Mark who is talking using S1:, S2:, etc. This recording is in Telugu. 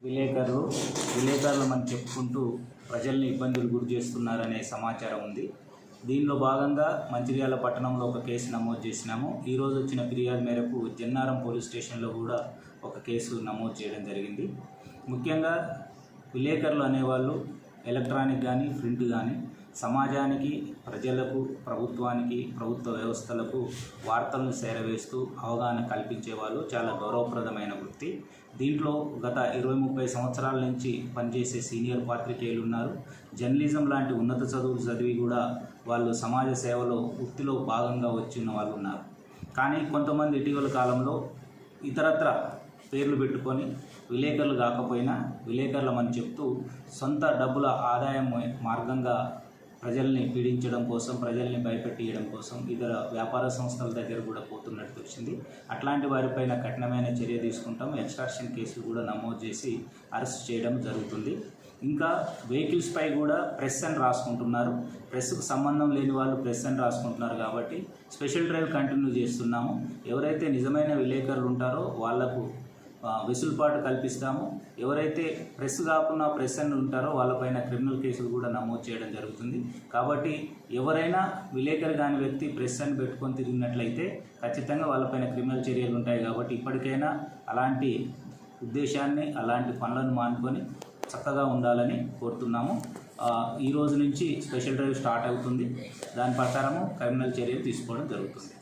S1: విలేకరులు మనం చెప్పుకుంటూ ప్రజల్ని ఇబ్బందులు గురి చేస్తున్నారనే సమాచారం ఉంది. దీనిలో భాగంగా మంచిర్యాల పట్టణంలో ఒక కేసు నమోదు చేసినాము. ఈరోజు వచ్చిన ఫిర్యాదు మేరకు జన్నారం పోలీస్ స్టేషన్లో కూడా ఒక కేసు నమోదు చేయడం జరిగింది. ముఖ్యంగా విలేకరులు అనేవాళ్ళు ఎలక్ట్రానిక్ కానీ ప్రింట్ కానీ సమాజానికి, ప్రజలకు, ప్రభుత్వానికి, ప్రభుత్వ వ్యవస్థలకు వార్తలను చేరవేస్తూ అవగాహన కల్పించే వాళ్ళు చాలా గౌరవప్రదమైన వృత్తి. దీంట్లో గత 20-30 సంవత్సరాల నుంచి పనిచేసే సీనియర్ పాత్రికేయులు ఉన్నారు. జర్నలిజం లాంటి ఉన్నత చదువులు చదివి కూడా వాళ్ళు సమాజ సేవలో వృత్తిలో భాగంగా వచ్చిన వాళ్ళు ఉన్నారు. కానీ కొంతమంది ఇటీవల కాలంలో ఇతరత్ర పేర్లు పెట్టుకొని విలేకరులు కాకపోయినా విలేకరులమని చెప్తూ సొంత డబ్బుల ఆదాయం మార్గంగా ప్రజల్ని పీడించడం కోసం, ప్రజల్ని భయపెట్టియడం కోసం ఇతర వ్యాపార సంస్థల దగ్గర కూడా పోతున్నట్టు తెలిసింది. అట్లాంటి వారిపైన కఠినమైన చర్య తీసుకుంటాం. ఎక్స్ట్రాక్షన్ కేసులు కూడా నమోదు చేసి అరెస్ట్ చేయడం జరుగుతుంది. ఇంకా వెహికల్స్పై కూడా ప్రెస్ అని రాసుకుంటున్నారు. ప్రెస్కు సంబంధం లేని వాళ్ళు ప్రెస్ అని రాసుకుంటున్నారు కాబట్టి స్పెషల్ డ్రైవ్ కంటిన్యూ చేస్తున్నాము. ఎవరైతే నిజమైన విలేకరులు ఉంటారో వాళ్లకు వెసులుబాటు కల్పిస్తాము. ఎవరైతే ప్రెస్ కాకుండా ప్రెస్ అని ఉంటారో వాళ్ళపైన క్రిమినల్ కేసులు కూడా నమోదు చేయడం జరుగుతుంది. కాబట్టి ఎవరైనా విలేకరు కాని వ్యక్తి ప్రెస్ అని పెట్టుకొని తిరిగినట్లయితే ఖచ్చితంగా వాళ్ళపైన క్రిమినల్ చర్యలు ఉంటాయి. కాబట్టి ఇప్పటికైనా అలాంటి ఉద్దేశాన్ని, అలాంటి పనులను మానుకొని చక్కగా ఉండాలని కోరుతున్నాము. ఈ రోజు నుంచి స్పెషల్ డ్రైవ్ స్టార్ట్ అవుతుంది. దాని ప్రకారము క్రిమినల్ చర్యలు తీసుకోవడం జరుగుతుంది.